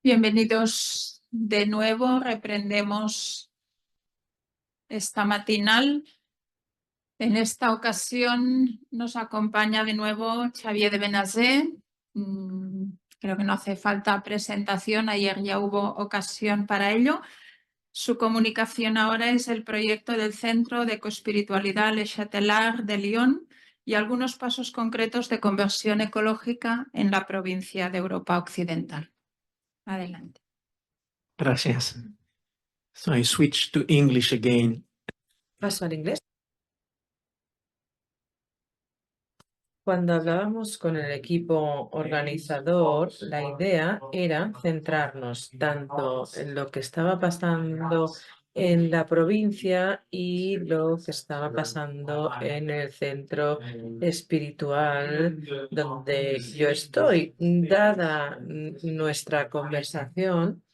Bienvenidos de nuevo. Reprendemos esta matinal. En esta ocasión nos acompaña de nuevo Xavier de Benazé. Creo que no hace falta presentación, ayer ya hubo ocasión para ello. Su comunicación ahora es el proyecto del Centro de Ecoespiritualidad Le Châtelard de Lyon y algunos pasos concretos de conversión ecológica en la provincia de Europa Occidental. Adelante. Gracias. So I switch to English again. Paso al inglés. Cuando hablábamos con el equipo organizador, la idea era centrarnos tanto en lo que estaba pasando en la provincia y lo que estaba pasando en el centro espiritual donde yo estoy. Dada nuestra conversación,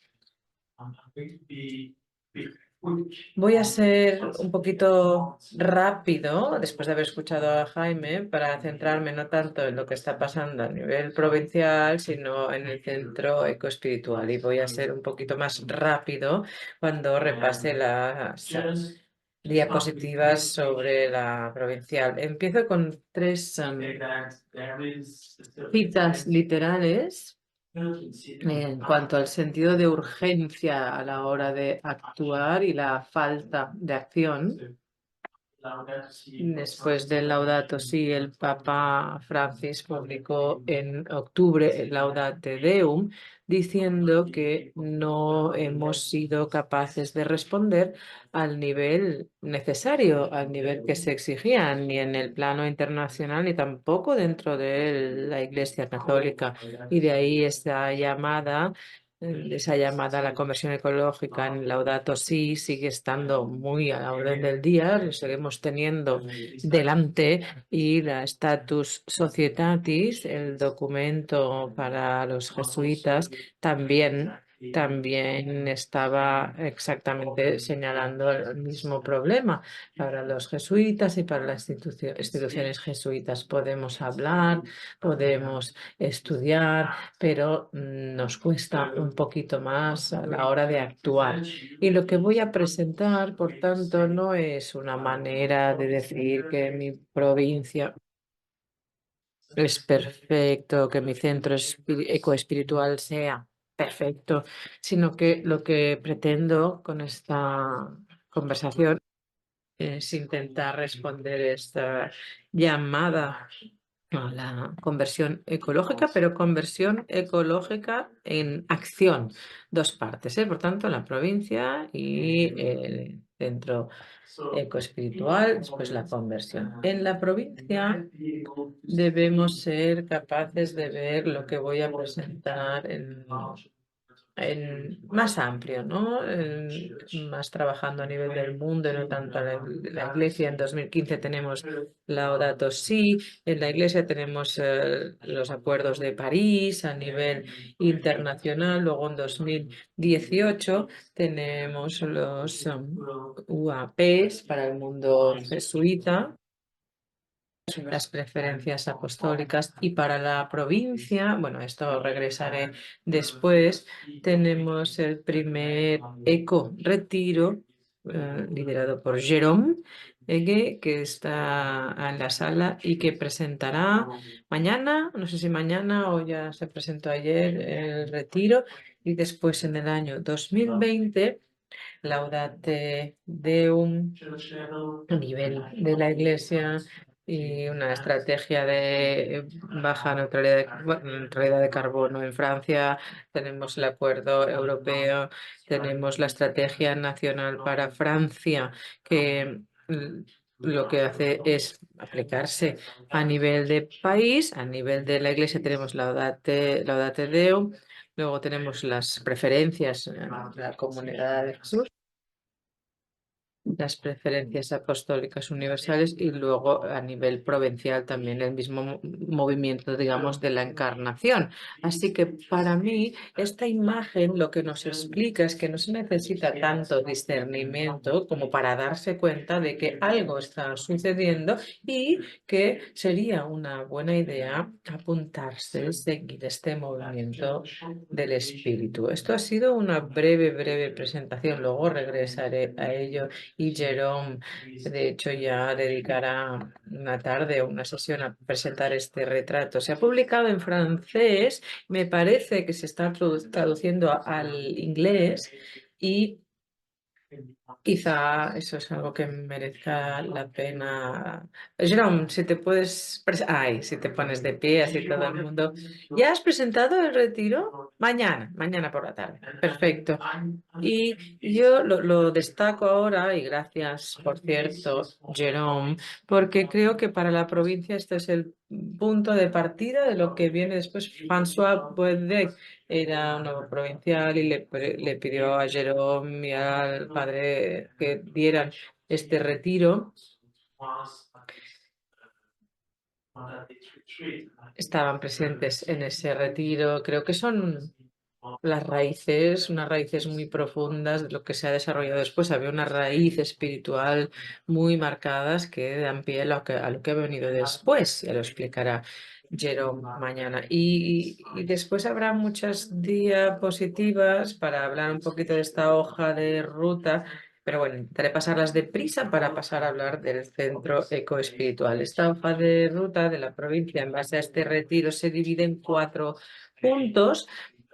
voy a ser un poquito rápido, después de haber escuchado a Jaime, para centrarme no tanto en lo que está pasando a nivel provincial, sino en el centro ecoespiritual. Y voy a ser un poquito más rápido cuando repase las diapositivas sobre la provincial. Empiezo con tres citas literales en cuanto al sentido de urgencia a la hora de actuar y la falta de acción. Después del Laudato Si, el Papa Francis publicó en octubre el Laudate Deum, diciendo que no hemos sido capaces de responder al nivel necesario, al nivel que se exigía, ni en el plano internacional, ni tampoco dentro de la Iglesia Católica. Y de ahí esa llamada a la conversión ecológica en Laudato Si sigue estando muy a la orden del día, lo seguimos teniendo delante, y la Status Societatis, el documento para los jesuitas, también estaba exactamente señalando el mismo problema. Para los jesuitas y para las instituciones jesuitas podemos hablar, podemos estudiar, pero nos cuesta un poquito más a la hora de actuar. Y lo que voy a presentar, por tanto, no es una manera de decir que mi provincia es perfecto, que mi centro ecoespiritual sea perfecto, sino que lo que pretendo con esta conversación es intentar responder esta llamada a la conversión ecológica, pero conversión ecológica en acción, dos partes, por tanto, la provincia y el centro ecoespiritual, después la conversión. En la provincia debemos ser capaces de ver lo que voy a presentar en más amplio, ¿no? Más trabajando a nivel del mundo, no tanto la Iglesia. En 2015 tenemos Laudato Si, en la Iglesia tenemos los acuerdos de París a nivel internacional, luego en 2018 tenemos los UAPs para el mundo jesuita, las preferencias apostólicas, y para la provincia, bueno, esto regresaré después, tenemos el primer eco-retiro liderado por Jérôme Egue, que está en la sala y que presentará mañana, no sé si mañana o ya se presentó ayer, el retiro, y después en el año 2020 Laudate Deum a nivel de la Iglesia y una estrategia de baja neutralidad de carbono. En Francia tenemos el acuerdo europeo, tenemos la estrategia nacional para Francia, que lo que hace es aplicarse a nivel de país. A nivel de la Iglesia tenemos Laudate Deum, luego tenemos las preferencias en la Comunidad de Jesús. las preferencias apostólicas universales y luego a nivel provincial también el mismo movimiento, digamos, de la encarnación. Así que para mí esta imagen lo que nos explica es que no se necesita tanto discernimiento como para darse cuenta de que algo está sucediendo y que sería una buena idea apuntarse, seguir este movimiento del espíritu. Esto ha sido una breve presentación, luego regresaré a ello y Jerome, de hecho, ya dedicará una tarde o una sesión a presentar este retrato. Se ha publicado en francés, me parece que se está traduciendo al inglés y quizá eso es algo que merezca la pena. Jerome, si te puedes... Ay, si te pones de pie, así todo el mundo. ¿Ya has presentado el retiro? Mañana por la tarde. Perfecto. Y yo lo destaco ahora, y gracias, por cierto, Jerome, porque creo que para la provincia este es el punto de partida de lo que viene después. François Boedec era un nuevo provincial y le pidió a Jerome y al padre que dieran este retiro. Estaban presentes en ese retiro. Creo que son las raíces, unas raíces muy profundas de lo que se ha desarrollado después. Había una raíz espiritual muy marcadas que dan pie a lo que ha venido después. Ya lo explicará Jerome mañana. Y después habrá muchas diapositivas para hablar un poquito de esta hoja de ruta. Pero bueno, intentaré pasarlas deprisa para pasar a hablar del centro ecoespiritual. Esta hoja de ruta de la provincia en base a este retiro se divide en 4 puntos.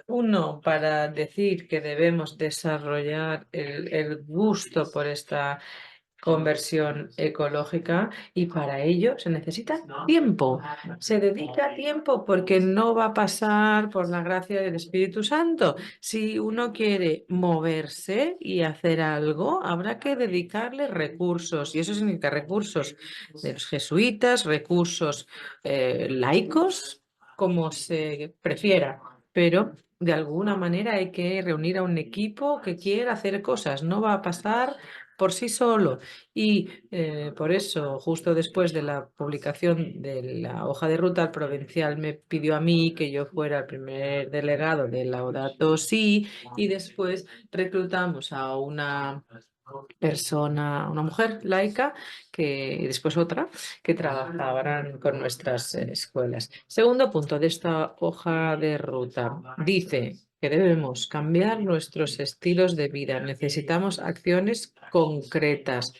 Uno, para decir que debemos desarrollar el gusto por esta conversión ecológica y para ello se necesita tiempo. Se dedica tiempo porque no va a pasar por la gracia del Espíritu Santo. Si uno quiere moverse y hacer algo, habrá que dedicarle recursos y eso significa recursos de los jesuitas, recursos laicos, como se prefiera, pero de alguna manera hay que reunir a un equipo que quiera hacer cosas. No va a pasar por sí solo. Y por eso, justo después de la publicación de la hoja de ruta, el provincial me pidió a mí que yo fuera el primer delegado de Laudato Si y después reclutamos a una persona, una mujer laica, y después otra, que trabajaban con nuestras escuelas. Segundo punto de esta hoja de ruta. Dice que debemos cambiar nuestros estilos de vida. Necesitamos acciones concretas.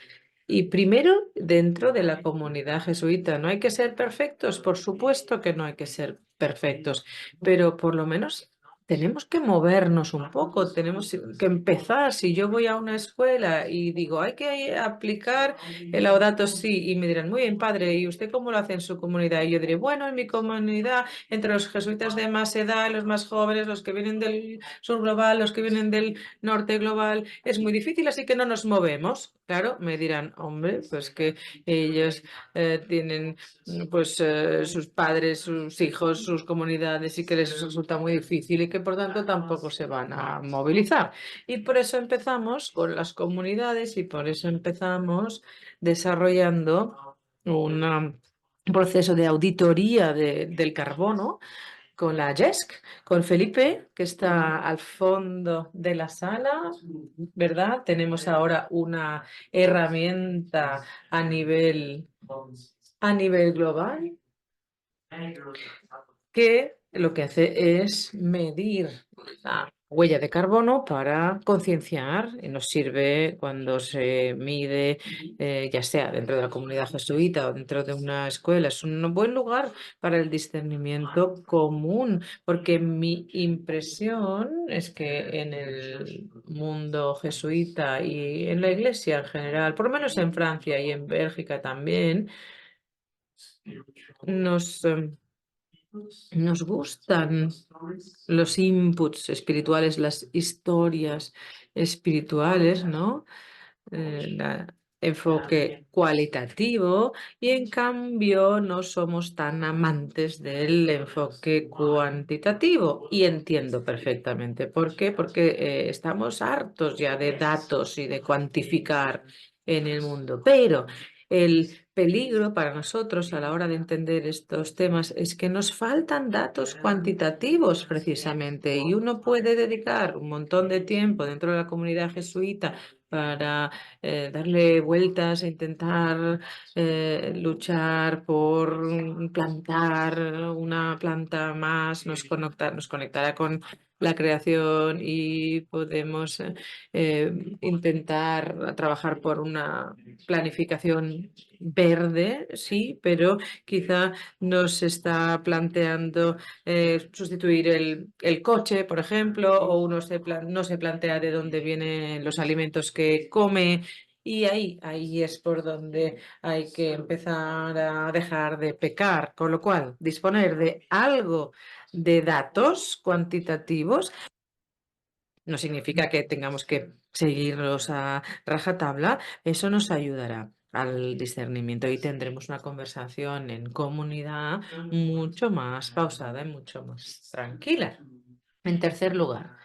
Y primero, dentro de la comunidad jesuita, no hay que ser perfectos, por supuesto que no hay que ser perfectos, pero por lo menos tenemos que movernos un poco, tenemos que empezar. Si yo voy a una escuela y digo, hay que aplicar el Laudato Si, y me dirán, muy bien, padre, ¿y usted cómo lo hace en su comunidad? Y yo diré, bueno, en mi comunidad, entre los jesuitas de más edad, los más jóvenes, los que vienen del sur global, los que vienen del norte global, es muy difícil, así que no nos movemos. Claro, me dirán, hombre, pues que ellos tienen pues sus padres, sus hijos, sus comunidades y que les resulta muy difícil y que por tanto tampoco se van a movilizar. Y por eso empezamos con las comunidades y por eso empezamos desarrollando un proceso de auditoría del carbono con la JESC, con Felipe, que está al fondo de la sala, ¿verdad? Tenemos ahora una herramienta a nivel global que lo que hace es medir la huella de carbono para concienciar y nos sirve cuando se mide, ya sea dentro de la comunidad jesuita o dentro de una escuela. Es un buen lugar para el discernimiento común, porque mi impresión es que en el mundo jesuita y en la iglesia en general, por lo menos en Francia y en Bélgica también, nos gustan los inputs espirituales, las historias espirituales, ¿no? Enfoque cualitativo y en cambio no somos tan amantes del enfoque cuantitativo y entiendo perfectamente por qué, porque estamos hartos ya de datos y de cuantificar en el mundo. Pero el peligro para nosotros a la hora de entender estos temas es que nos faltan datos cuantitativos precisamente, y uno puede dedicar un montón de tiempo dentro de la comunidad jesuita para darle vueltas e intentar luchar por plantar una planta más, nos conectará con la creación y podemos intentar trabajar por una planificación verde, sí, pero quizá nos está planteando sustituir el coche, por ejemplo, o uno no se plantea de dónde vienen los alimentos que come. Y ahí es por donde hay que empezar a dejar de pecar, con lo cual disponer de algo de datos cuantitativos no significa que tengamos que seguirlos a rajatabla, eso nos ayudará al discernimiento y tendremos una conversación en comunidad mucho más pausada y mucho más tranquila. En tercer lugar,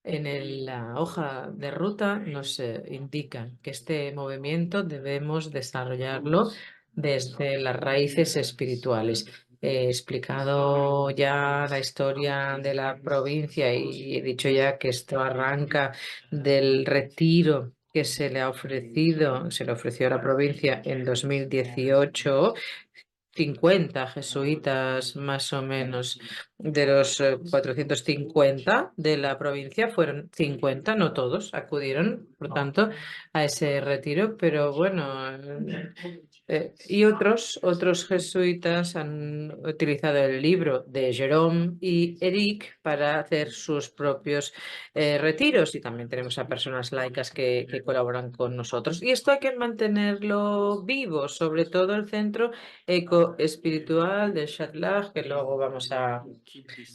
la hoja de ruta nos indica que este movimiento debemos desarrollarlo desde las raíces espirituales. He explicado ya la historia de la provincia y he dicho ya que esto arranca del retiro que se le ofreció a la provincia en 2018. 50 jesuitas más o menos de los 450 de la provincia, fueron 50, no todos acudieron, por tanto, a ese retiro, pero bueno, y otros jesuitas han utilizado el libro de Jerome y Eric para hacer sus propios retiros, y también tenemos a personas laicas que colaboran con nosotros. Y esto hay que mantenerlo vivo, sobre todo el centro ecoespiritual de Chatlag, que luego vamos a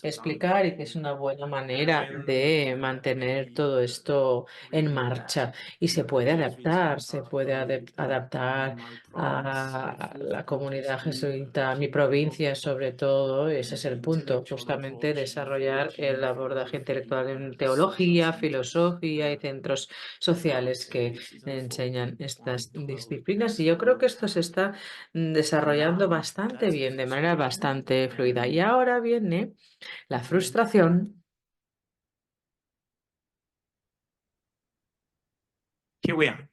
explicar y que es una buena manera de mantener todo esto en marcha. Y se puede adaptar a la comunidad jesuita, a mi provincia sobre todo. Ese es el punto, justamente desarrollar el abordaje intelectual en teología, filosofía y centros sociales que enseñan estas disciplinas. Y yo creo que esto se está desarrollando bastante bien, de manera bastante fluida. Y ahora viene la frustración. Here we are.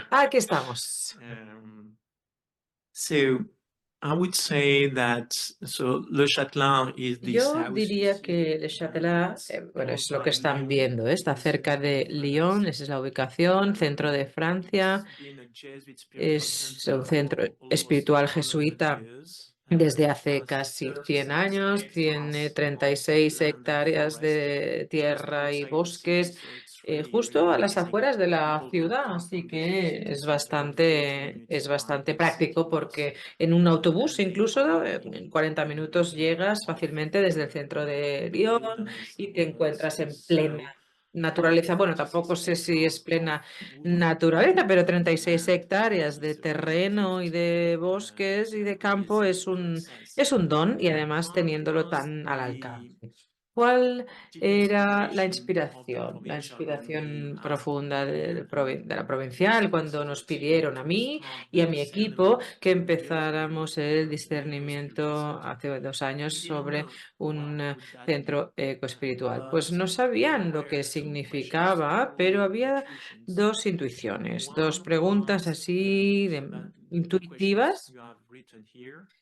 Aquí estamos. So I would say that Le Châtelain is this Yo house. diría que Le Châtelet, bueno, es lo que están viendo, está cerca de Lyon, esa es la ubicación, centro de Francia, es un centro espiritual jesuita desde hace casi 100 años, tiene 36 hectáreas de tierra y bosques, justo a las afueras de la ciudad, así que es bastante práctico porque en un autobús incluso en 40 minutos llegas fácilmente desde el centro de Lyon y te encuentras en plena naturaleza. Bueno, tampoco sé si es plena naturaleza, pero 36 hectáreas de terreno y de bosques y de campo es un don, y además teniéndolo tan al alcance. ¿Cuál era la inspiración? La inspiración profunda de la provincial, cuando nos pidieron a mí y a mi equipo que empezáramos el discernimiento hace 2 años sobre un centro ecoespiritual. Pues no sabían lo que significaba, pero había 2 intuiciones, 2 preguntas así intuitivas,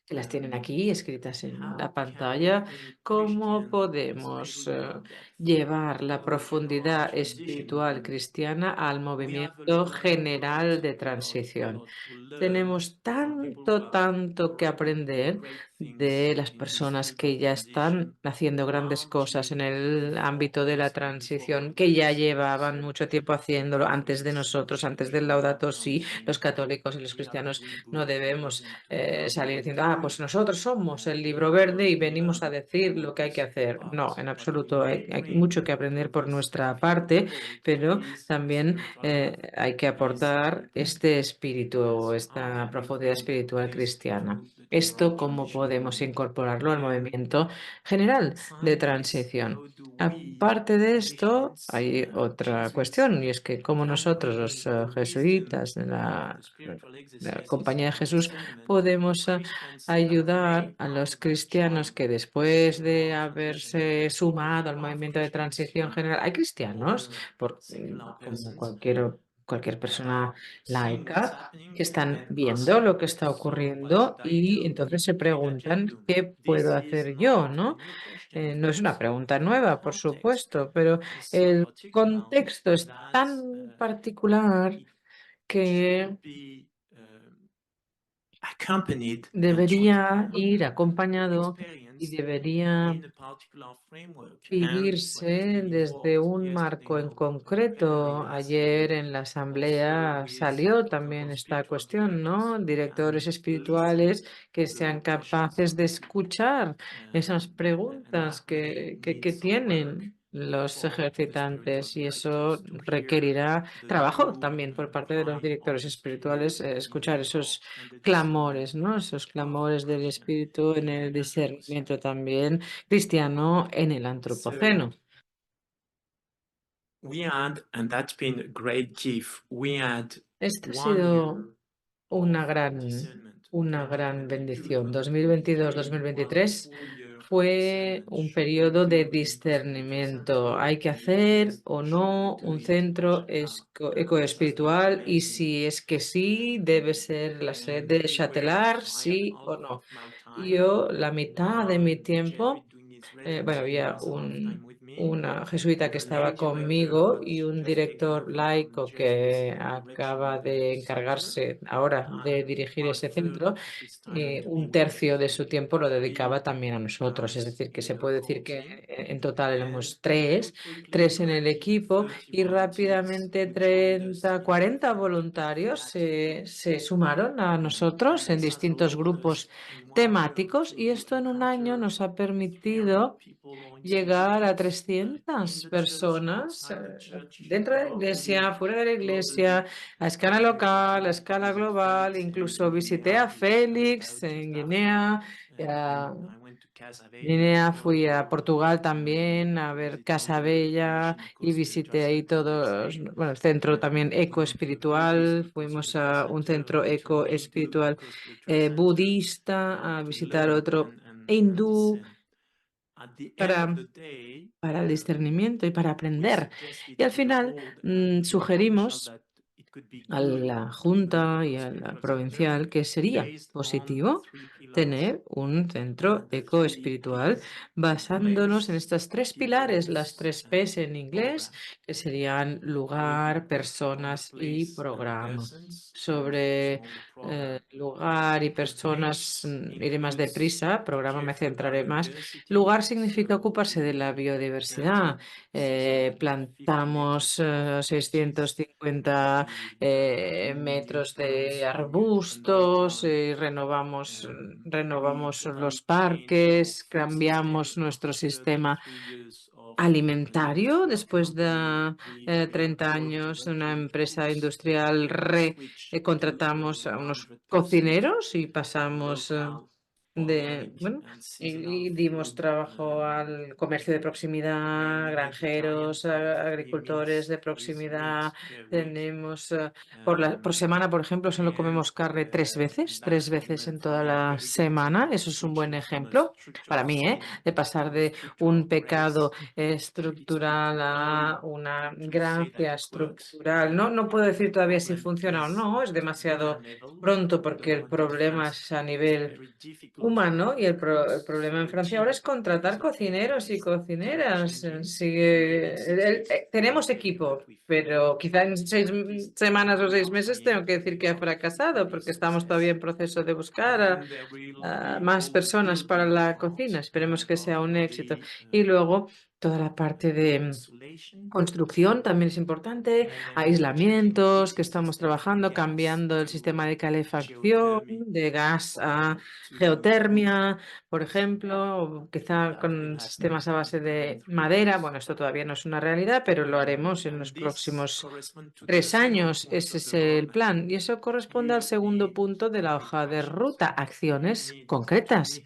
que las tienen aquí escritas en la pantalla. ¿Cómo podemos llevar la profundidad espiritual cristiana al movimiento general de transición? Tenemos tanto que aprender de las personas que ya están haciendo grandes cosas en el ámbito de la transición, que ya llevaban mucho tiempo haciéndolo antes de nosotros, antes del Laudato Si, los católicos y los cristianos cristianos no debemos salir diciendo, pues nosotros somos el libro verde y venimos a decir lo que hay que hacer. No, en absoluto. Hay mucho que aprender por nuestra parte, pero también hay que aportar este espíritu, esta profundidad espiritual cristiana. Esto, ¿cómo podemos incorporarlo al movimiento general de transición? Aparte de esto, hay otra cuestión, y es que como nosotros, los jesuitas de la Compañía de Jesús, podemos ayudar a los cristianos que después de haberse sumado al movimiento de transición general, hay cristianos, como cualquier persona laica, que están viendo lo que está ocurriendo y entonces se preguntan, ¿qué puedo hacer yo? ¿No? No es una pregunta nueva, por supuesto, pero el contexto es tan particular que debería ir acompañado y debería vivirse desde un marco en concreto. Ayer en la asamblea salió también esta cuestión, ¿no? Directores espirituales que sean capaces de escuchar esas preguntas que tienen los ejercitantes, y eso requerirá trabajo también por parte de los directores espirituales, escuchar esos clamores, ¿no? Esos clamores del espíritu en el discernimiento también cristiano en el antropoceno. Esta ha sido una gran bendición. 2022-2023 fue un periodo de discernimiento. ¿Hay que hacer o no un centro ecoespiritual? Y si es que sí, debe ser la sede de Châtelard, sí o no. Yo, la mitad de mi tiempo, había una jesuita que estaba conmigo y un director laico que acaba de encargarse ahora de dirigir ese centro. Un tercio de su tiempo lo dedicaba también a nosotros, es decir, que se puede decir que en total éramos tres en el equipo, y rápidamente 30, 40 voluntarios se sumaron a nosotros en distintos grupos temáticos, y esto en un año nos ha permitido llegar a 300 personas dentro de la iglesia, fuera de la iglesia, a escala local, a escala global. Incluso visité a Félix en Guinea. Fui a Portugal también a ver Casa Bella y visité ahí todos, bueno, el centro también ecoespiritual. Fuimos a un centro ecoespiritual budista, a visitar otro hindú, para el discernimiento y para aprender. Y al final sugerimos a la Junta y a la provincial que sería positivo tener un centro ecoespiritual basándonos en estos tres pilares, las 3 P's en inglés, que serían lugar, personas y programa. Sobre lugar y personas iré más deprisa, programa me centraré más. Lugar significa ocuparse de la biodiversidad. Plantamos 650 metros de arbustos, renovamos los parques, cambiamos nuestro sistema alimentario. Después de 30 años, una empresa industrial contratamos a unos cocineros y pasamos y dimos trabajo al comercio de proximidad, granjeros, agricultores de proximidad. Tenemos por semana, por ejemplo, solo comemos carne 3 veces en toda la semana. Eso es un buen ejemplo para mí, de pasar de un pecado estructural a una gracia estructural. No puedo decir todavía si funciona o no, es demasiado pronto porque el problema es a nivel humano, y el problema en Francia ahora es contratar cocineros y cocineras. Tenemos equipo, pero quizá en 6 semanas o 6 meses tengo que decir que ha fracasado porque estamos todavía en proceso de buscar a más personas para la cocina. Esperemos que sea un éxito. Y luego Toda la parte de construcción también es importante, aislamientos que estamos trabajando, cambiando el sistema de calefacción de gas a geotermia, por ejemplo, o quizá con sistemas a base de madera. Bueno, esto todavía no es una realidad, pero lo haremos en los próximos 3 años. Ese es el plan. Y eso corresponde al segundo punto de la hoja de ruta, acciones concretas.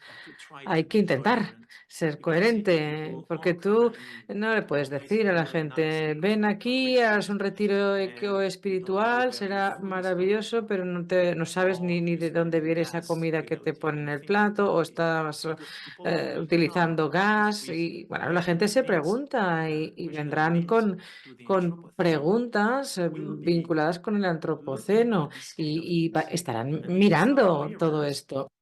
Hay que intentar ser coherente, porque tú no le puedes decir a la gente, ven aquí, haz un retiro espiritual, será maravilloso, pero no sabes ni de dónde viene esa comida que te ponen en el plato o estás utilizando gas. Y bueno, la gente se pregunta y vendrán con preguntas vinculadas con el antropoceno y estarán mirando todo esto.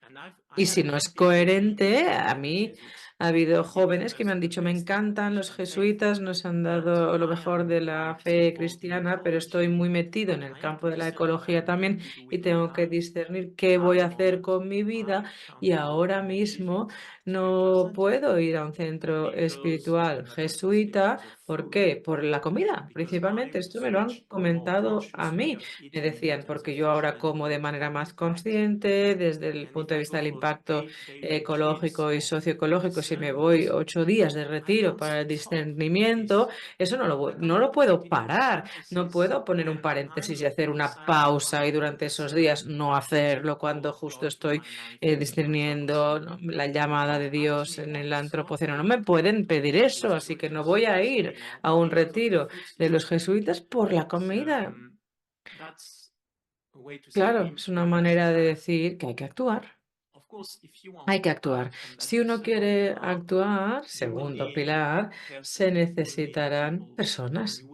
Y si no es coherente, a mí ha habido jóvenes que me han dicho, me encantan los jesuitas, nos han dado lo mejor de la fe cristiana, pero estoy muy metido en el campo de la ecología también y tengo que discernir qué voy a hacer con mi vida y ahora mismo no puedo ir a un centro espiritual jesuita. ¿Por qué? Por la comida, principalmente. Esto me lo han comentado a mí. Me decían, porque yo ahora como de manera más consciente, desde el punto de vista del impacto ecológico y socioecológico, si me voy 8 días de retiro para el discernimiento, eso no lo puedo parar, no puedo poner un paréntesis y hacer una pausa y durante esos días no hacerlo cuando justo estoy discerniendo, ¿no?, la llamada de Dios en el antropoceno. No me pueden pedir eso, así que no voy a ir a un retiro de los jesuitas por la comida. Claro, es una manera de decir que hay que actuar. Hay que actuar. Si uno quiere actuar, segundo pilar, se necesitarán personas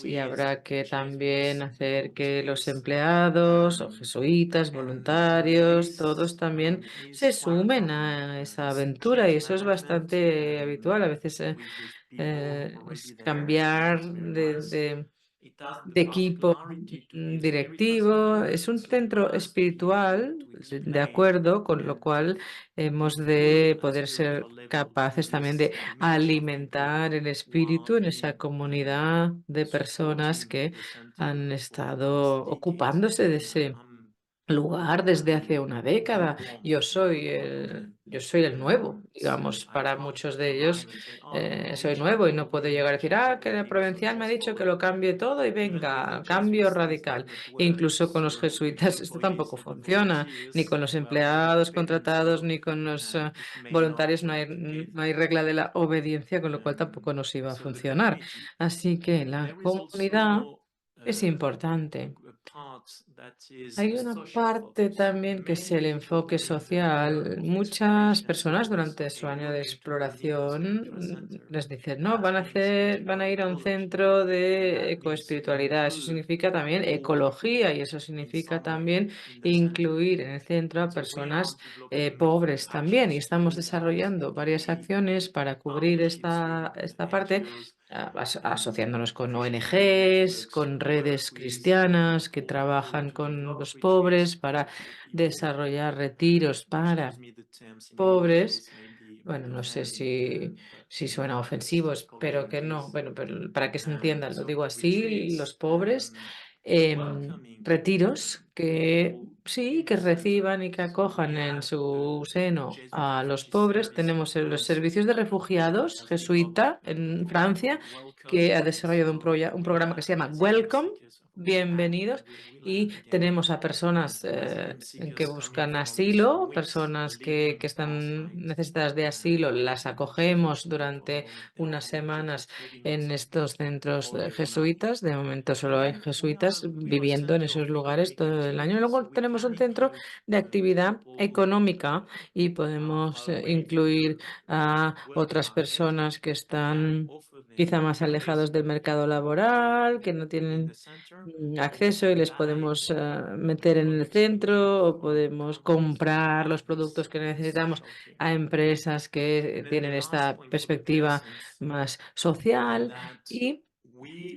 y habrá que también hacer que los empleados o jesuitas, voluntarios, todos también se sumen a esa aventura y eso es bastante habitual. A veces es cambiar de equipo directivo. Es un centro espiritual, de acuerdo, con lo cual hemos de poder ser capaces también de alimentar el espíritu en esa comunidad de personas que han estado ocupándose de ese lugar desde hace una década. Yo soy el nuevo, digamos, para muchos de ellos soy nuevo y no puedo llegar a decir, que la provincial me ha dicho que lo cambie todo y venga, cambio radical. Incluso con los jesuitas esto tampoco funciona, ni con los empleados contratados, ni con los voluntarios, no hay regla de la obediencia, con lo cual tampoco nos iba a funcionar. Así que la comunidad es importante. Hay una parte también que es el enfoque social. Muchas personas durante su año de exploración les dicen, no, van a ir a un centro de ecoespiritualidad. Eso significa también ecología y eso significa también incluir en el centro a personas pobres también. Y estamos desarrollando varias acciones para cubrir esta parte, asociándonos con ONGs, con redes cristianas que trabajan con los pobres para desarrollar retiros para pobres. Bueno, no sé si suena ofensivo, espero que no. Bueno, pero para que se entienda, lo digo así, los pobres, retiros que sí, que reciban y que acojan en su seno a los pobres. Tenemos los servicios de refugiados jesuita en Francia, que ha desarrollado un programa que se llama Welcome, bienvenidos, y tenemos a personas que buscan asilo, personas que están necesitadas de asilo, las acogemos durante unas semanas en estos centros jesuitas. De momento solo hay jesuitas viviendo en esos lugares todo el año. Luego tenemos un centro de actividad económica y podemos incluir a otras personas que están quizá más alejados del mercado laboral, que no tienen acceso y les podemos meter en el centro o podemos comprar los productos que necesitamos a empresas que tienen esta perspectiva más social y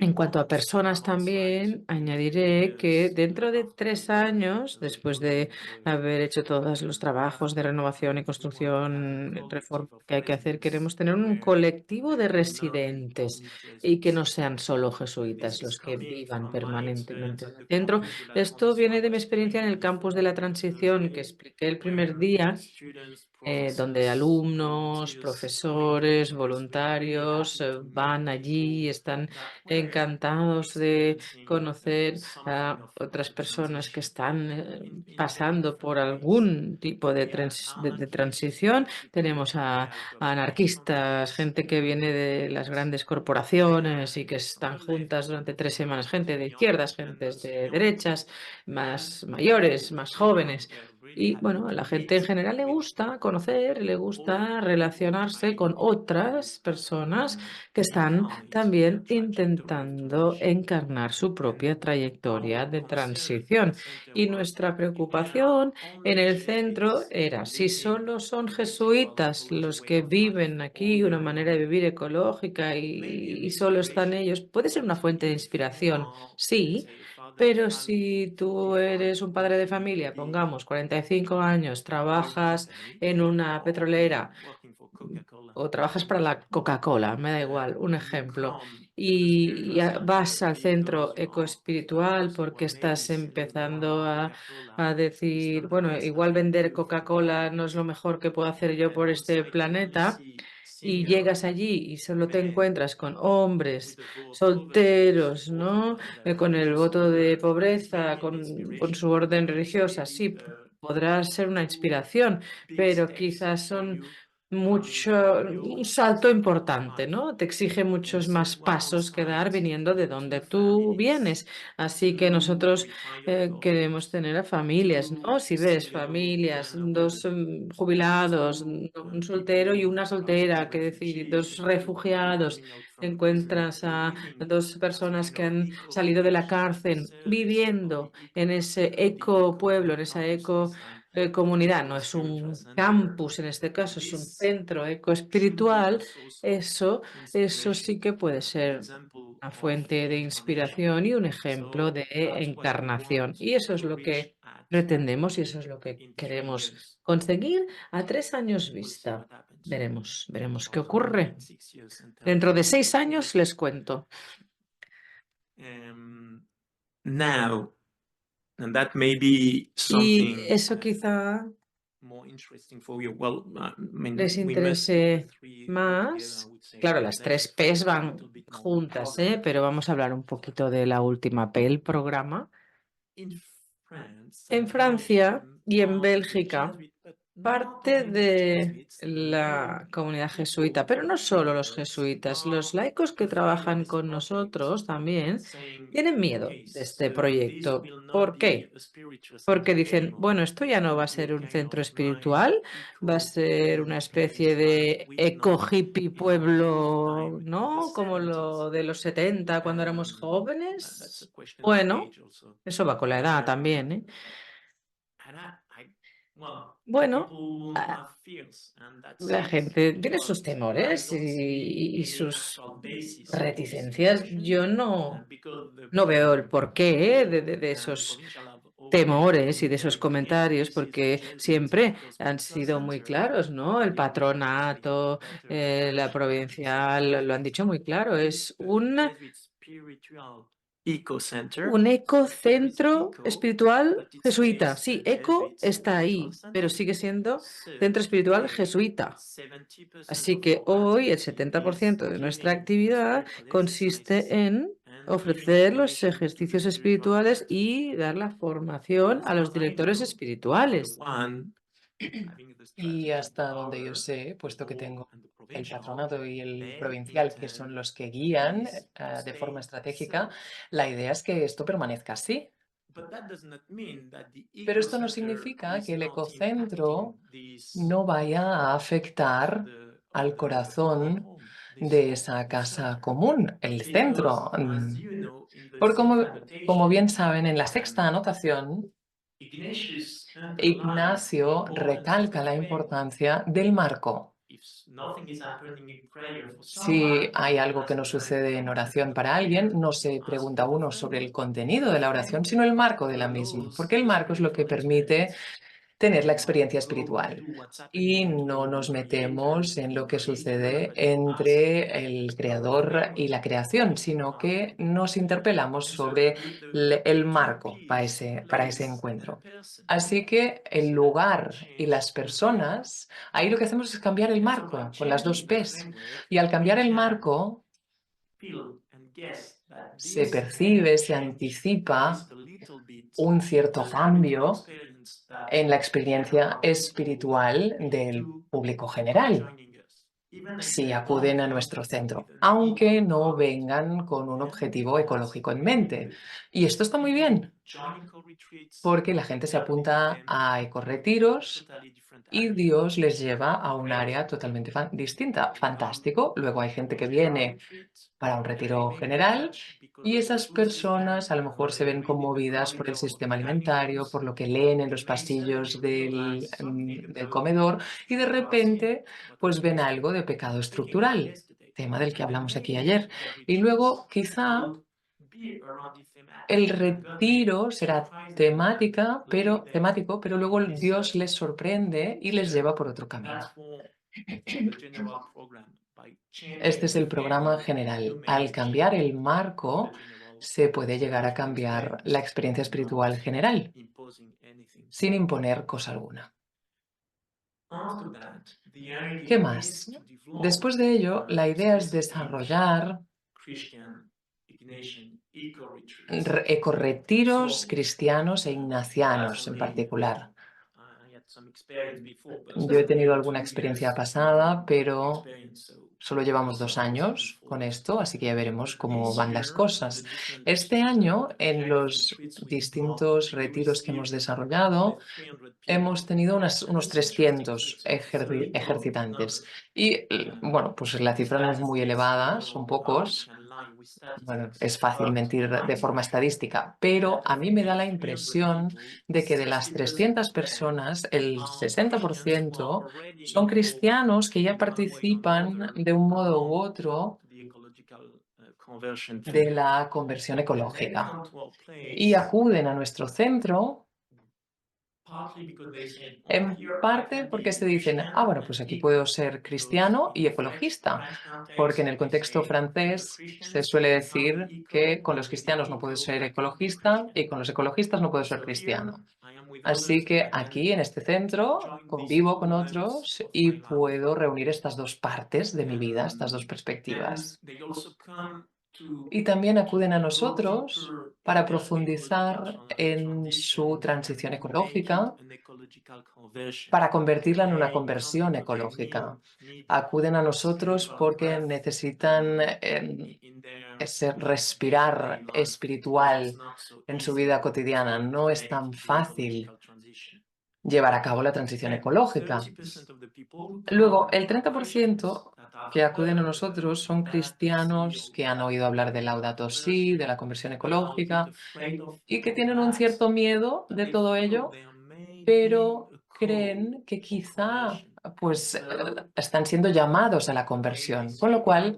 En cuanto a personas también, añadiré que dentro de 3 años, después de haber hecho todos los trabajos de renovación y construcción, reforma que hay que hacer, queremos tener un colectivo de residentes y que no sean solo jesuitas los que vivan permanentemente en el centro. Esto viene de mi experiencia en el campus de la transición que expliqué el primer día, donde alumnos, profesores, voluntarios van allí, están encantados de conocer a otras personas que están pasando por algún tipo de, de transición. Tenemos a anarquistas, gente que viene de las grandes corporaciones y que están juntas durante 3 semanas, gente de izquierdas, gente de derechas, más mayores, más jóvenes. Y bueno, a la gente en general le gusta conocer, le gusta relacionarse con otras personas que están también intentando encarnar su propia trayectoria de transición. Y nuestra preocupación en el centro era, si solo son jesuitas los que viven aquí una manera de vivir ecológica y solo están ellos, puede ser una fuente de inspiración, sí. Pero si tú eres un padre de familia, pongamos 45 años, trabajas en una petrolera o trabajas para la Coca-Cola, me da igual, un ejemplo, y vas al centro ecoespiritual porque estás empezando a decir, bueno, igual vender Coca-Cola no es lo mejor que puedo hacer yo por este planeta. Y llegas allí y solo te encuentras con hombres solteros, ¿no? Con el voto de pobreza, con su orden religiosa. Sí, podrá ser una inspiración, pero quizás son un salto importante, ¿no? Te exige muchos más pasos que dar viniendo de donde tú vienes. Así que nosotros queremos tener a familias, ¿no? Si ves familias, dos jubilados, un soltero y una soltera, que decir, dos refugiados, encuentras a dos personas que han salido de la cárcel viviendo en ese eco pueblo, en esa eco comunidad, no es un campus en este caso, es un centro ecoespiritual, eso sí que puede ser una fuente de inspiración y un ejemplo de encarnación. Y eso es lo que pretendemos y eso es lo que queremos conseguir a 3 años vista. Veremos qué ocurre. Dentro de 6 años les cuento. Now, and that may be Y something eso quizá more interesting for you. Well, I mean, les we must interese three más. together, I would say. Claro, las 3 P's van juntas, pero vamos a hablar un poquito de la última P, el programa. En Francia y en Bélgica, parte de la comunidad jesuita, pero no solo los jesuitas, los laicos que trabajan con nosotros también tienen miedo de este proyecto. ¿Por qué? Porque dicen, bueno, esto ya no va a ser un centro espiritual, va a ser una especie de eco-hippie pueblo, ¿no? Como lo de los 70 cuando éramos jóvenes. Bueno, eso va con la edad también, ¿eh? Bueno, la gente tiene sus temores y sus reticencias. Yo no veo el porqué de esos temores y de esos comentarios, porque siempre han sido muy claros, ¿no? El patronato, la provincial, lo han dicho muy claro, es un ecocentro espiritual jesuita. Sí, eco está ahí, pero sigue siendo centro espiritual jesuita. Así que hoy el 70% de nuestra actividad consiste en ofrecer los ejercicios espirituales y dar la formación a los directores espirituales. Y hasta donde yo sé, puesto que tengo el patronato y el provincial, que son los que guían de forma estratégica, la idea es que esto permanezca así. Pero esto no significa que el ecocentro no vaya a afectar al corazón de esa casa común, el centro. Porque como bien saben, en la sexta anotación, Ignacio recalca la importancia del marco. Si hay algo que no sucede en oración para alguien, no se pregunta uno sobre el contenido de la oración, sino el marco de la misma, porque el marco es lo que permite tener la experiencia espiritual. Y no nos metemos en lo que sucede entre el creador y la creación, sino que nos interpelamos sobre el marco para ese encuentro. Así que el lugar y las personas, ahí lo que hacemos es cambiar el marco con las dos P's. Y al cambiar el marco, se percibe, se anticipa un cierto cambio en la experiencia espiritual del público general, si acuden a nuestro centro, aunque no vengan con un objetivo ecológico en mente. Y esto está muy bien, porque la gente se apunta a ecorretiros y Dios les lleva a un área totalmente distinta. Fantástico. Luego hay gente que viene para un retiro general y esas personas a lo mejor se ven conmovidas por el sistema alimentario, por lo que leen en los pasillos del comedor y de repente pues ven algo de pecado estructural, tema del que hablamos aquí ayer. Y luego quizá el retiro será temático, pero luego Dios les sorprende y les lleva por otro camino. Este es el programa general. Al cambiar el marco, se puede llegar a cambiar la experiencia espiritual general, sin imponer cosa alguna. ¿Qué más? Después de ello, la idea es desarrollar ecorretiros cristianos e ignacianos en particular. Yo he tenido alguna experiencia pasada, pero solo llevamos 2 años con esto, así que ya veremos cómo van las cosas. Este año, en los distintos retiros que hemos desarrollado, hemos tenido unos 300 ejercitantes. Y bueno, pues la cifra no es muy elevada, son pocos. Bueno, es fácil mentir de forma estadística, pero a mí me da la impresión de que de las 300 personas, el 60% son cristianos que ya participan de un modo u otro de la conversión ecológica y acuden a nuestro centro en parte porque se dicen, bueno, pues aquí puedo ser cristiano y ecologista, porque en el contexto francés se suele decir que con los cristianos no puedes ser ecologista y con los ecologistas no puedes ser cristiano. Así que aquí en este centro convivo con otros y puedo reunir estas dos partes de mi vida, estas dos perspectivas. Y también acuden a nosotros para profundizar en su transición ecológica, para convertirla en una conversión ecológica. Acuden a nosotros porque necesitan ese respirar espiritual en su vida cotidiana. No es tan fácil llevar a cabo la transición ecológica. Luego, el 30% que acuden a nosotros son cristianos que han oído hablar del Laudato Si, de la conversión ecológica y que tienen un cierto miedo de todo ello, pero creen que quizá pues están siendo llamados a la conversión, con lo cual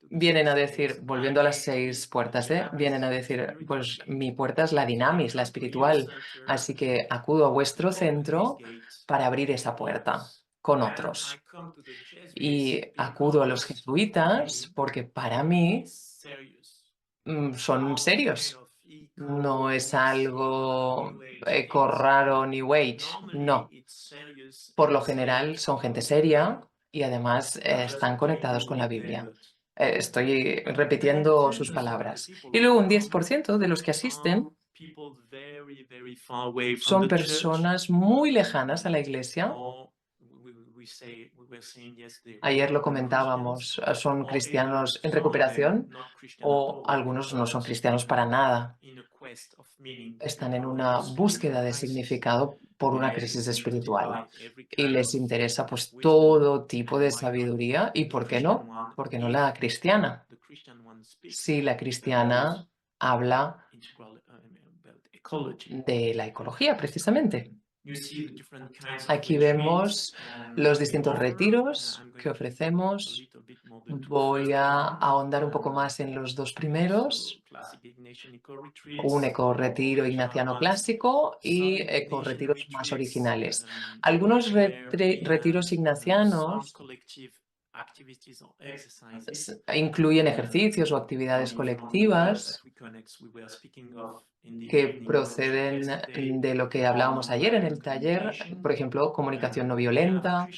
vienen a decir, volviendo a las 6 puertas, vienen a decir, pues mi puerta es la dinamis, la espiritual, así que acudo a vuestro centro para abrir esa puerta con otros. Y acudo a los jesuitas porque para mí son serios. No es algo raro ni wage, no. Por lo general son gente seria y además están conectados con la Biblia. Estoy repitiendo sus palabras. Y luego un 10% de los que asisten son personas muy lejanas a la iglesia. Ayer lo comentábamos, son cristianos en recuperación o algunos no son cristianos para nada. Están en una búsqueda de significado por una crisis espiritual y les interesa pues todo tipo de sabiduría y ¿por qué no? ¿Por qué no la cristiana? Si la cristiana habla de la ecología precisamente. Aquí vemos los distintos retiros que ofrecemos. Voy a ahondar un poco más en los dos primeros. Un ecorretiro ignaciano clásico y ecorretiros más originales. Algunos retiros ignacianos incluyen ejercicios o actividades colectivas que proceden de lo que hablábamos ayer en el taller, por ejemplo, comunicación no violenta.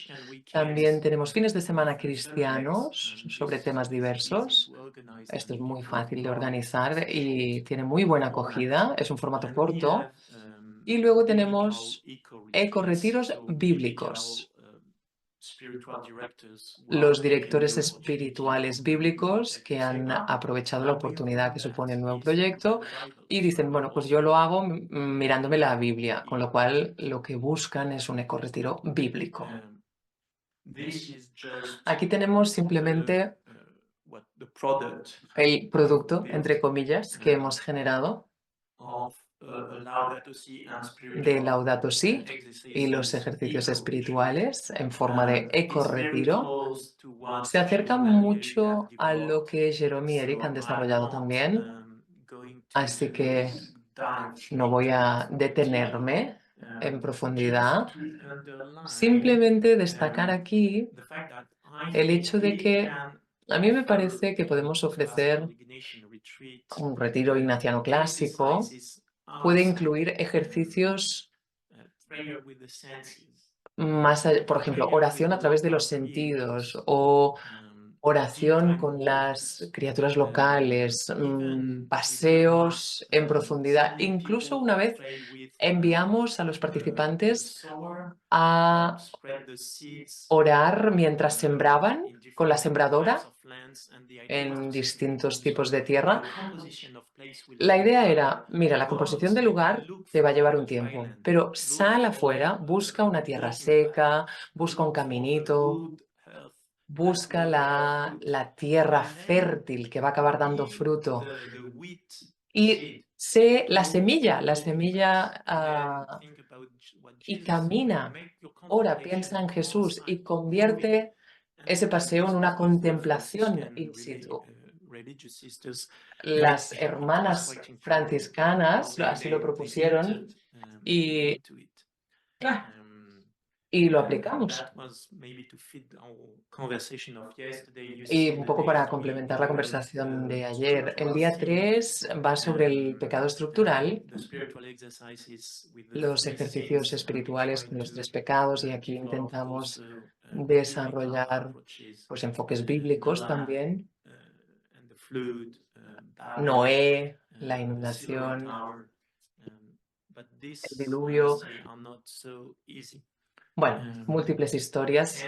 También tenemos fines de semana cristianos sobre temas diversos. Esto es muy fácil de organizar y tiene muy buena acogida. Es un formato corto. Y luego tenemos ecorretiros bíblicos. Los directores espirituales bíblicos que han aprovechado la oportunidad que supone el nuevo proyecto y dicen, bueno, pues yo lo hago mirándome la Biblia, con lo cual lo que buscan es un ecorretiro bíblico. Aquí tenemos simplemente el producto, entre comillas, que hemos generado de Laudato Si y los ejercicios espirituales en forma de ecorretiro. Se acerca mucho a lo que Jerome y Eric han desarrollado también, así que no voy a detenerme en profundidad. Simplemente destacar aquí el hecho de que a mí me parece que podemos ofrecer un retiro ignaciano clásico. Puede incluir ejercicios más, por ejemplo, oración a través de los sentidos o oración con las criaturas locales, paseos en profundidad. Incluso una vez enviamos a los participantes a orar mientras sembraban con la sembradora en distintos tipos de tierra. La idea era, mira, la composición del lugar te va a llevar un tiempo, pero sal afuera, busca una tierra seca, busca un caminito, busca la tierra fértil que va a acabar dando fruto. Y sé la semilla y camina, ora, piensa en Jesús y convierte ese paseo en una contemplación in situ. Las hermanas franciscanas así lo propusieron y lo aplicamos. Y un poco para complementar la conversación de ayer, el día 3 va sobre el pecado estructural, los ejercicios espirituales con los 3 pecados, y aquí intentamos desarrollar pues, enfoques bíblicos también. Noé, la inundación, el diluvio. Bueno, múltiples historias.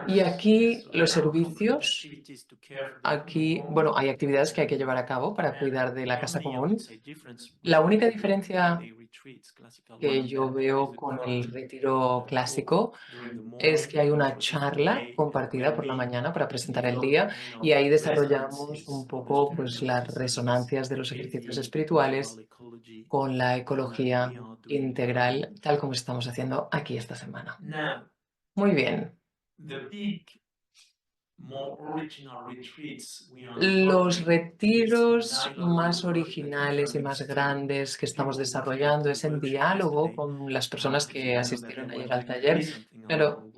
Y aquí los servicios, aquí, bueno, hay actividades que hay que llevar a cabo para cuidar de la casa común. La única diferencia que yo veo con el retiro clásico es que hay una charla compartida por la mañana para presentar el día y ahí desarrollamos un poco pues, las resonancias de los ejercicios espirituales con la ecología integral, tal como estamos haciendo aquí esta semana. Muy bien. Los retiros más originales y más grandes que estamos desarrollando es en diálogo con las personas que asistieron ayer al taller. Pero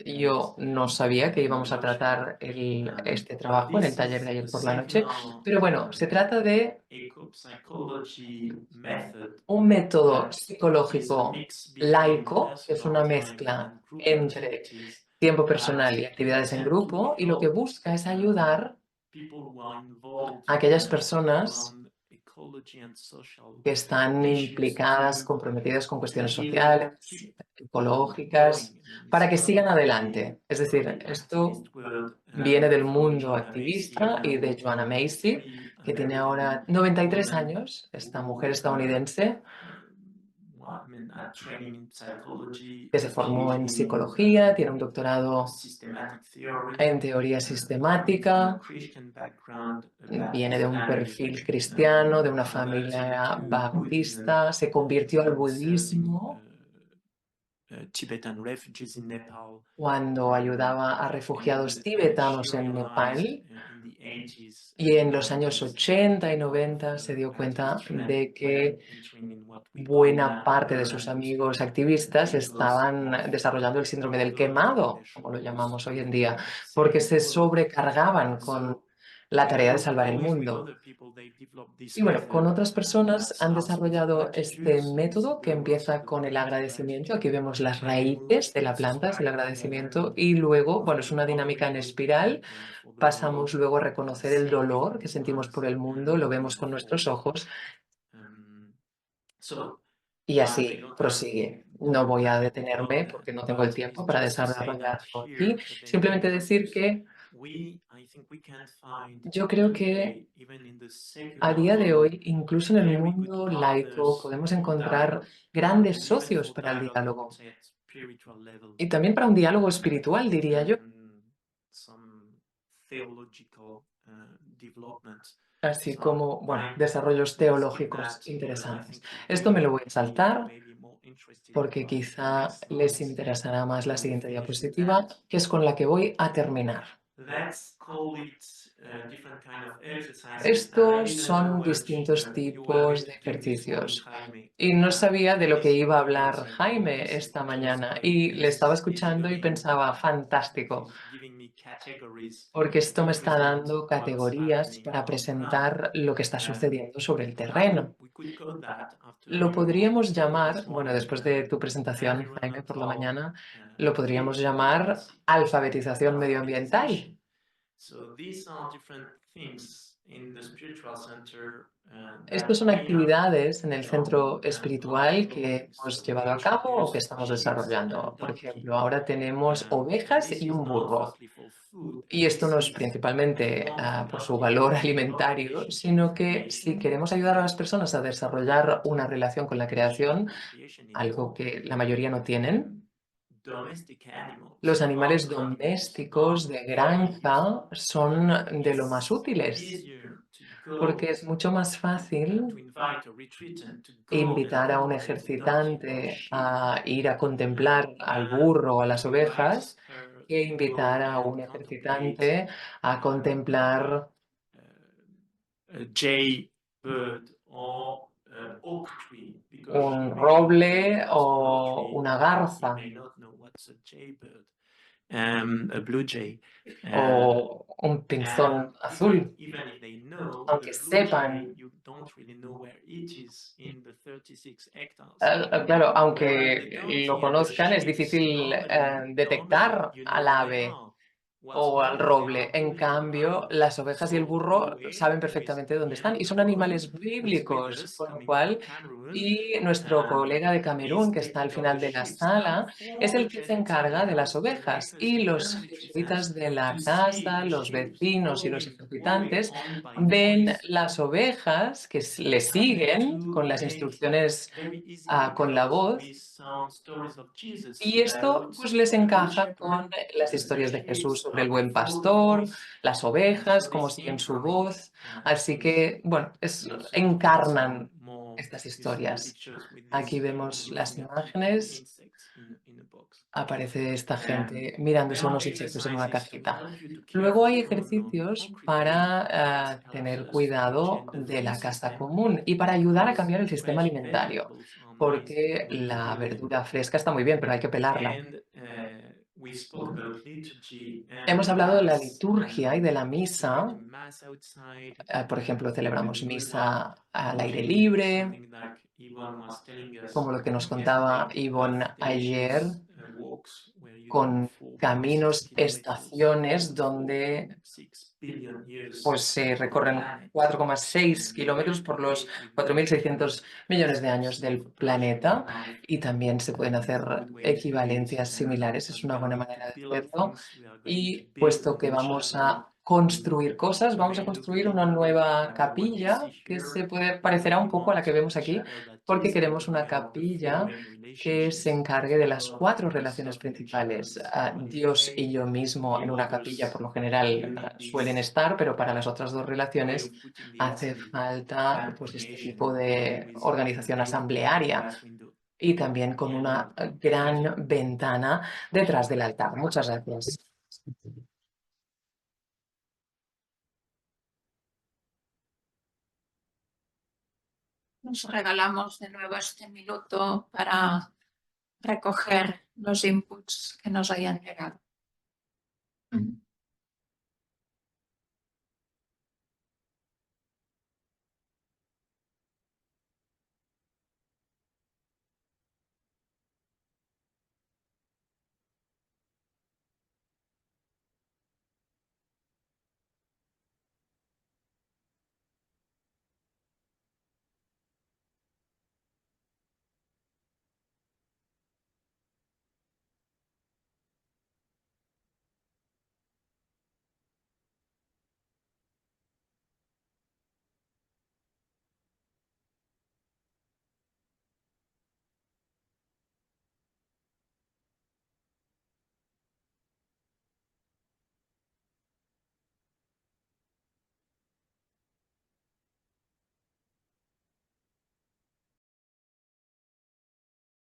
yo no sabía que íbamos a tratar este trabajo en el taller de ayer por la noche. Pero bueno, se trata de un método psicológico laico, que es una mezcla entre tiempo personal y actividades en grupo, y lo que busca es ayudar a aquellas personas que están implicadas, comprometidas con cuestiones sociales, ecológicas, para que sigan adelante. Es decir, esto viene del mundo activista y de Joanna Macy, que tiene ahora 93 años, esta mujer estadounidense, que se formó en psicología, tiene un doctorado en teoría sistemática, viene de un perfil cristiano, de una familia baptista, se convirtió al budismo cuando ayudaba a refugiados tibetanos en Nepal, y en los años 80 y 90 se dio cuenta de que buena parte de sus amigos activistas estaban desarrollando el síndrome del quemado, como lo llamamos hoy en día, porque se sobrecargaban con la tarea de salvar el mundo. Y bueno, con otras personas han desarrollado este método que empieza con el agradecimiento. Aquí vemos las raíces de la planta, es el agradecimiento, y luego, bueno, es una dinámica en espiral. Pasamos luego a reconocer el dolor que sentimos por el mundo, lo vemos con nuestros ojos y así prosigue. No voy a detenerme porque no tengo el tiempo para desarrollarlo aquí. Simplemente decir que yo creo que a día de hoy, incluso en el mundo laico, podemos encontrar grandes socios para el diálogo y también para un diálogo espiritual, diría yo. Así como, bueno, desarrollos teológicos interesantes. Esto me lo voy a saltar porque quizá les interesará más la siguiente diapositiva, que es con la que voy a terminar. Estos son distintos tipos de ejercicios. Y no sabía de lo que iba a hablar Jaime esta mañana y le estaba escuchando y pensaba, fantástico, porque esto me está dando categorías para presentar lo que está sucediendo sobre el terreno. Lo podríamos llamar, bueno, después de tu presentación, Jaime, por la mañana, lo podríamos llamar alfabetización medioambiental. Estas son actividades en el centro espiritual que hemos llevado a cabo o que estamos desarrollando. Por ejemplo, ahora tenemos ovejas y un burro. Y esto no es principalmente por su valor alimentario, sino que si queremos ayudar a las personas a desarrollar una relación con la creación, algo que la mayoría no tienen, los animales domésticos de granja son de lo más útiles, porque es mucho más fácil invitar a un ejercitante a ir a contemplar al burro o a las ovejas que invitar a un ejercitante a contemplar un roble o una garza o un pinzón azul, aunque sepan, claro, aunque lo conozcan, es difícil detectar al ave o al roble. En cambio, las ovejas y el burro saben perfectamente dónde están y son animales bíblicos, con lo cual, y nuestro colega de Camerún, que está al final de la sala, es el que se encarga de las ovejas y los jesuitas de la casa, los vecinos y los ejercitantes ven las ovejas que le siguen con las instrucciones con la voz. Y esto pues les encaja con las historias de Jesús sobre el buen pastor, las ovejas, cómo siguen su voz. Así que, bueno, encarnan estas historias. Aquí vemos las imágenes. Aparece esta gente mirándose unos insectos en una cajita. Luego hay ejercicios para tener cuidado de la casa común y para ayudar a cambiar el sistema alimentario, porque la verdura fresca está muy bien, pero hay que pelarla. Hemos hablado de la liturgia y de la misa. Por ejemplo, celebramos misa al aire libre, como lo que nos contaba Ivonne ayer, con caminos, estaciones donde pues, se recorren 4,6 kilómetros por los 4.600 millones de años del planeta y también se pueden hacer equivalencias similares. Es una buena manera de hacerlo y puesto que vamos a construir cosas. Vamos a construir una nueva capilla que se parecerá un poco a la que vemos aquí, porque queremos una capilla que se encargue de las 4 relaciones principales. Dios y yo mismo en una capilla por lo general suelen estar, pero para las otras 2 relaciones hace falta pues este tipo de organización asamblearia y también con una gran ventana detrás del altar. Muchas gracias. Nos regalamos de nuevo este minuto para recoger los inputs que nos hayan llegado.